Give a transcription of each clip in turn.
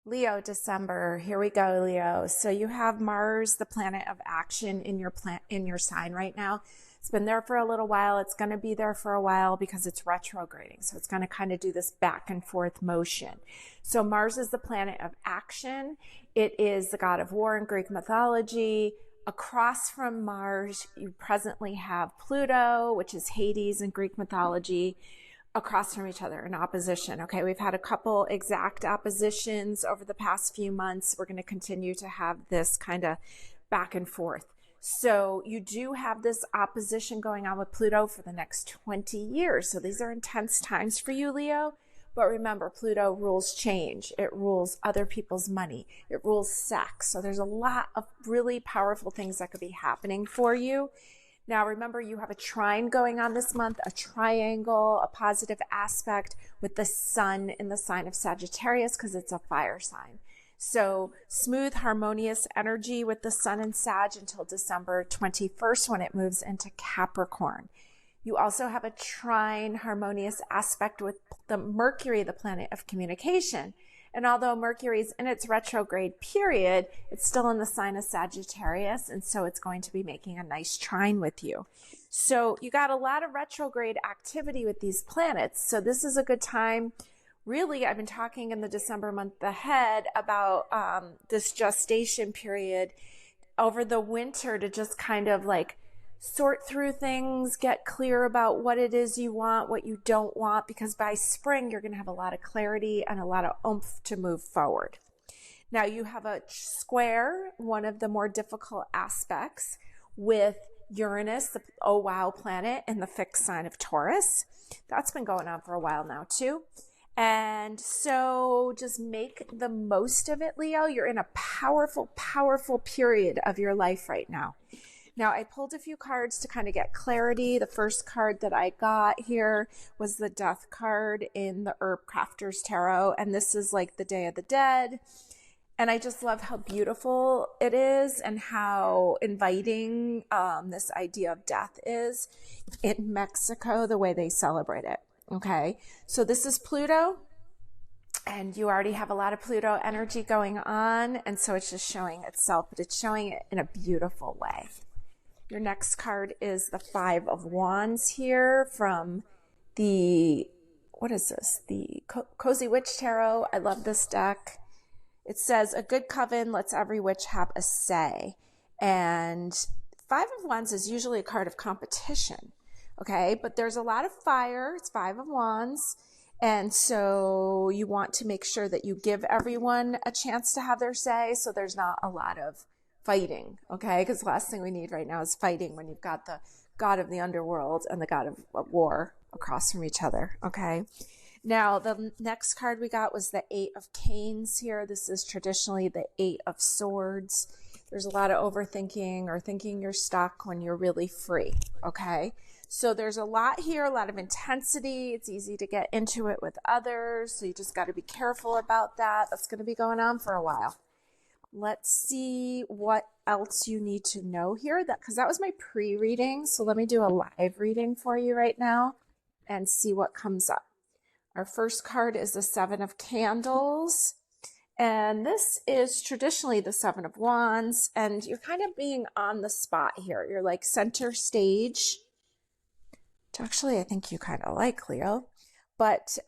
Leo, December. Here we go, Leo. So you have Mars, the planet of action, in your sign right now. It's been there for a little while. It's going to be there for a while because it's retrograding. So it's going to kind of do this back and forth motion. So Mars is the planet of action. It is the god of war in Greek mythology. Across from Mars, you presently have Pluto, which is Hades in Greek mythology, across from each other in opposition. Okay, we've had a couple exact oppositions over the past few months. We're going to continue to have this kind of back and forth. So you do have this opposition going on with Pluto for the next 20 years. So these are intense times for you, Leo. But remember, Pluto rules change. It rules other people's money. It rules sex. So there's a lot of really powerful things that could be happening for you. Now, remember, you have a trine going on this month, a triangle, a positive aspect with the sun in the sign of Sagittarius because it's a fire sign. So smooth, harmonious energy with the sun in Sag until December 21st when it moves into Capricorn. You also have a trine, harmonious aspect with the Mercury, the planet of communication. And although Mercury is in its retrograde period, it's still in the sign of Sagittarius. And so it's going to be making a nice trine with you. So you got a lot of retrograde activity with these planets. So this is a good time. Really, I've been talking in the December month ahead about this gestation period over the winter to just kind of like sort through things, get clear about what it is you want, what you don't want, because by spring, you're going to have a lot of clarity and a lot of oomph to move forward. Now, you have a square, one of the more difficult aspects, with Uranus, the oh wow planet, in the fixed sign of Taurus. That's been going on for a while now, too. And so just make the most of it, Leo. You're in a powerful, powerful period of your life right now. Now, I pulled a few cards to kind of get clarity. The first card that I got here was the Death card in the Herb Crafters Tarot. And this is like the Day of the Dead. And I just love how beautiful it is and how inviting this idea of death is in Mexico, the way they celebrate it. Okay, so this is Pluto. And you already have a lot of Pluto energy going on. And so it's just showing itself, but it's showing it in a beautiful way. Your next card is the Five of Wands here from the, what is this? The Cozy Witch Tarot. I love this deck. It says, a good coven lets every witch have a say. And Five of Wands is usually a card of competition. Okay, but there's a lot of fire. It's Five of Wands. And so you want to make sure that you give everyone a chance to have their say. So there's not a lot of fighting, okay? Because the last thing we need right now is fighting when you've got the god of the underworld and the god of war across from each other, okay? Now, the next card we got was the Eight of Canes here. This is traditionally the Eight of Swords. There's a lot of overthinking or thinking you're stuck when you're really free, okay? So there's a lot here, a lot of intensity. It's easy to get into it with others, so you just got to be careful about that. That's going to be going on for a while. Let's see what else you need to know here, because that was my pre-reading. So let me do a live reading for you right now and see what comes up. Our first card is the Seven of Candles. And this is traditionally the Seven of Wands. And you're kind of being on the spot here. You're like center stage. Which actually, I think you kind of like, Leo. But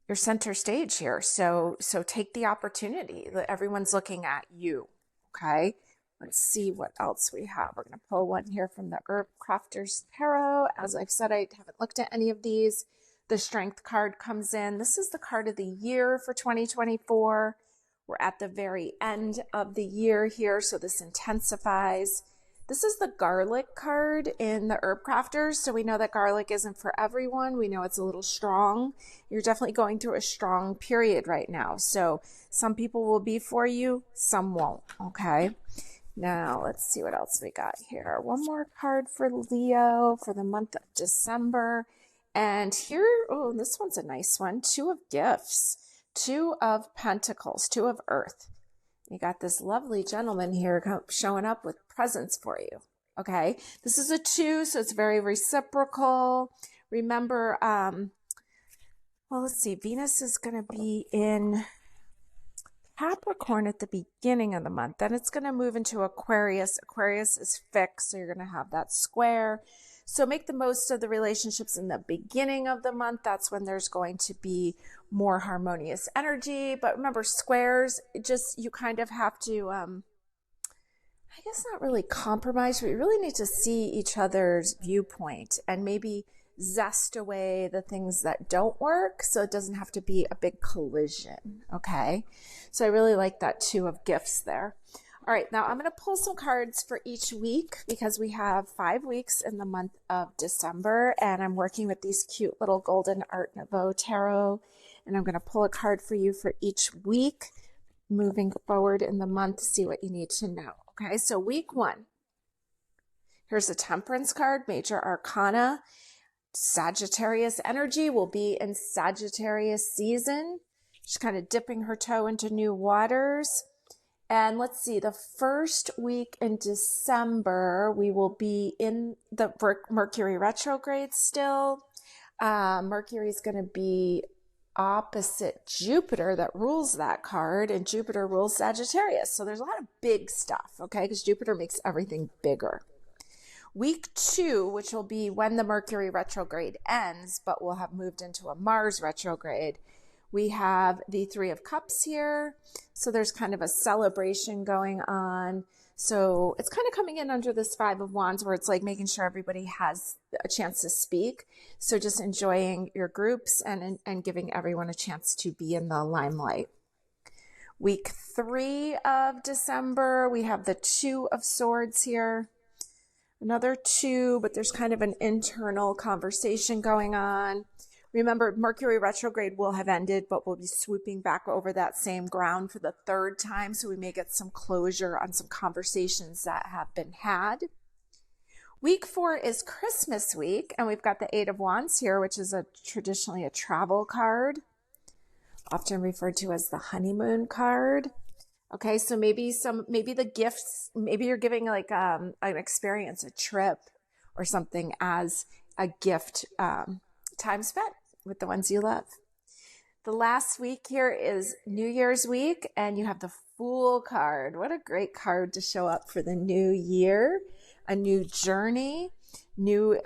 you're center stage here. So take the opportunity. Everyone's looking at you. Okay. Let's see what else we have. We're going to pull one here from the Herb Crafters Tarot. As I've said, I haven't looked at any of these. The Strength card comes in. This is the card of the year for 2024. We're at the very end of the year here, so this intensifies. This is the Garlic card in the Herb Crafters. So we know that garlic isn't for everyone. We know it's a little strong. You're definitely going through a strong period right now. So some people will be for you, some won't, okay? Now, let's see what else we got here. One more card for Leo for the month of December. And here, oh, this one's a nice one. Two of Gifts, Two of Pentacles, Two of Earth. You got this lovely gentleman here showing up with presents for you. Okay, this is a 2, so it's very reciprocal. Remember, Well, let's see. Venus is going to be in Capricorn at the beginning of the month. Then it's going to move into Aquarius. Aquarius is fixed, so you're going to have that square. So make the most of the relationships in the beginning of the month. That's when there's going to be more harmonious energy. But remember, squares, you kind of have to, I guess not really compromise, but you really need to see each other's viewpoint and maybe zest away the things that don't work so it doesn't have to be a big collision. Okay. So I really like that two of gifts there. All right. Now I'm going to pull some cards for each week because we have 5 weeks in the month of December, and I'm working with these cute little golden Art Nouveau tarot, and I'm going to pull a card for you for each week moving forward in the month to see what you need to know. Okay. So week 1, here's a Temperance card, Major Arcana. Sagittarius energy will be in Sagittarius season. She's kind of dipping her toe into new waters. And let's see, the first week in December, we will be in the Mercury retrograde still. Mercury is going to be opposite Jupiter that rules that card, and Jupiter rules Sagittarius. So there's a lot of big stuff, okay, because Jupiter makes everything bigger. Week 2, which will be when the Mercury retrograde ends, but we'll have moved into a Mars retrograde. We have the 3 of Cups here. So there's kind of a celebration going on. So it's kind of coming in under this 5 of Wands where it's like making sure everybody has a chance to speak. So just enjoying your groups and giving everyone a chance to be in the limelight. Week 3 of December, we have the 2 of Swords here. Another 2, but there's kind of an internal conversation going on. Remember, Mercury retrograde will have ended, but we'll be swooping back over that same ground for the 3rd time. So we may get some closure on some conversations that have been had. Week 4 is Christmas week, and we've got the 8 of Wands here, which is traditionally a travel card, often referred to as the honeymoon card. Okay, so maybe the gifts, maybe you're giving like an experience, a trip or something as a gift, time spent with the ones you love. The last week here is New Year's week, and you have the Fool card. What a great card to show up for the new year, a new journey, new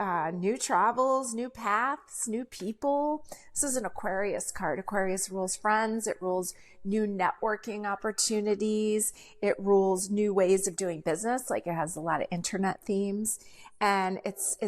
travels, new paths, new people. This is an Aquarius card. Aquarius rules friends. It rules new networking opportunities. It rules new ways of doing business. Like it has a lot of internet themes, and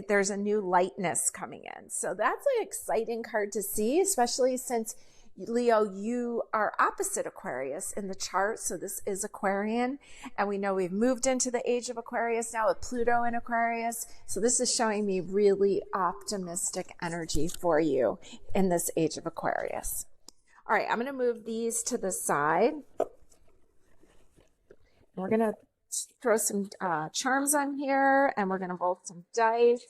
there's a new lightness coming in. So that's an exciting card to see, especially since Leo, you are opposite Aquarius in the chart. So this is Aquarian, and we know we've moved into the age of Aquarius now with Pluto in Aquarius. So this is showing me really optimistic energy for you in this age of Aquarius. All right, I'm going to move these to the side. We're going to throw some charms on here, and we're going to roll some dice.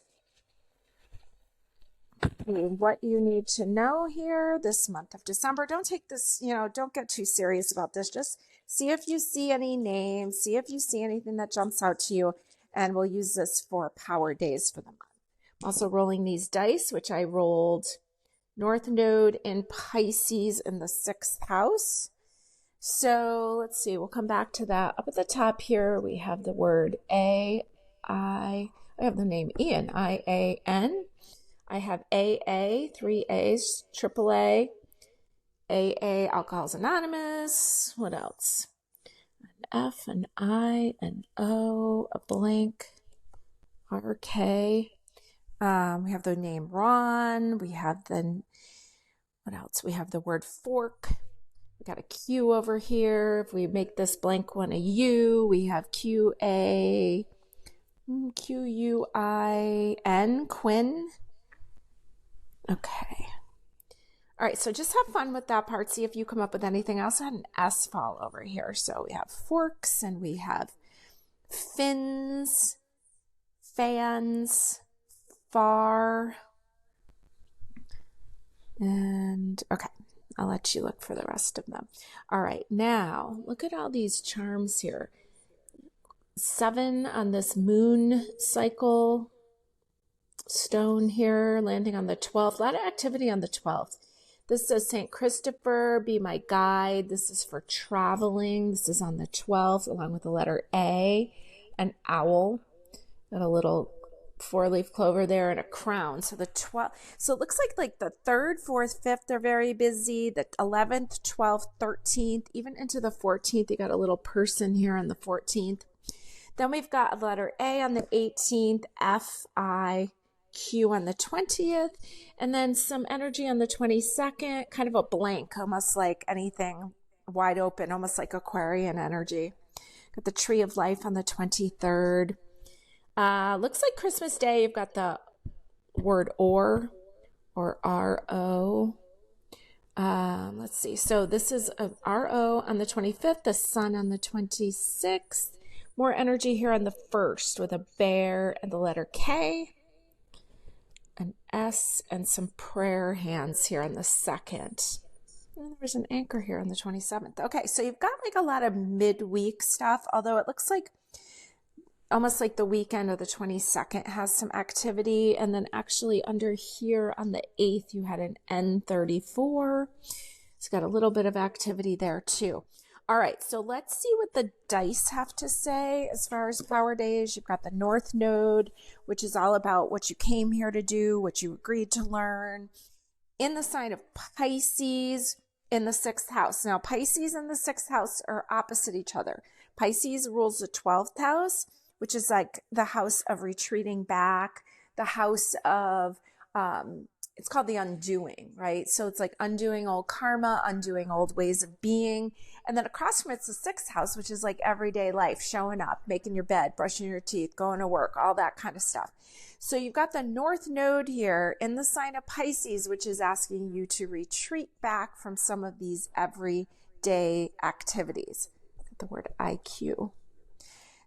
What you need to know here this month of December. Don't take this, don't get too serious about this. Just see if you see any names, see if you see anything that jumps out to you, and we'll use this for power days for the month. I'm also rolling these dice, which I rolled North Node in Pisces in the 6th house. So let's see, we'll come back to that. Up at the top here, we have the word I have the name Ian, I-A-N. I have AA, 3 A's, AAA, AA, Alcoholics Anonymous. What else? An F, an I, an O, a blank, RK. We have the name Ron. We have what else? We have the word fork. We got a Q over here. If we make this blank one a U, we have QA, QUIN, Quinn. Okay. All right, so just have fun with that part. See if you come up with anything else. I had an S fall over here. So we have forks, and we have fins, fans, far, and okay, I'll let you look for the rest of them. All right, now look at all these charms here. 7 on this moon cycle stone here, landing on the 12th. A lot of activity on the 12th. This says St. Christopher, be my guide. This is for traveling. This is on the 12th, along with the letter A, an owl, got a little 4-leaf clover there and a crown. So the 12th, so it looks like the 3rd, 4th, 5th are very busy. The 11th, 12th, 13th, even into the 14th. You got a little person here on the 14th. Then we've got a letter A on the 18th, F, I, Q on the 20th, and then some energy on the 22nd, kind of a blank, almost like anything wide open, almost like Aquarian energy. Got the Tree of Life on the 23rd. Looks like Christmas Day, you've got the word or R-O. Let's see. So this is a R-O on the 25th, the sun on the 26th. More energy here on the 1st with a bear and the letter K, an S, and some prayer hands here on the 2nd. And there's an anchor here on the 27th. Okay, so you've got like a lot of midweek stuff, although it looks like almost like the weekend of the 22nd has some activity. And then actually under here on the 8th, you had an N34. It's got a little bit of activity there too. All right, so let's see what the dice have to say as far as power days. You've got the North Node, which is all about what you came here to do, what you agreed to learn, in the sign of Pisces in the 6th house. Now, Pisces and the 6th house are opposite each other. Pisces rules the 12th house, which is like the house of retreating back, the house of, it's called the undoing, right? So it's like undoing old karma, undoing old ways of being. And then across from it's the 6th house, which is like everyday life, showing up, making your bed, brushing your teeth, going to work, all that kind of stuff. So you've got the North Node here in the sign of Pisces, which is asking you to retreat back from some of these everyday activities. The word IQ.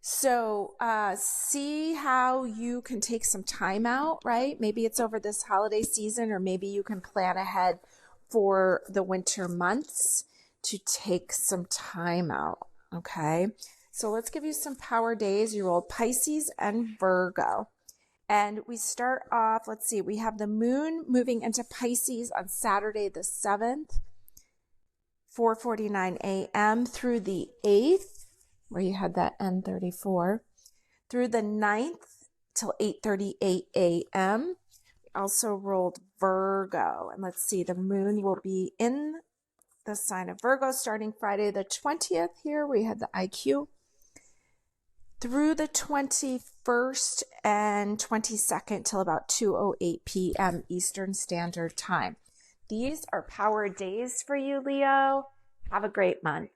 So see how you can take some time out, right? Maybe it's over this holiday season, or maybe you can plan ahead for the winter months to take some time out, okay? So let's give you some power days. You rolled Pisces and Virgo. And we start off, let's see, we have the moon moving into Pisces on Saturday the 7th, 4:49 a.m. through the 8th, where you had that N34, through the 9th till 8:38 a.m. We also rolled Virgo. And let's see, the moon will be in the sign of Virgo starting Friday the 20th here. We had the IQ. Through the 21st and 22nd till about 2:08 p.m. Eastern Standard Time. These are power days for you, Leo. Have a great month.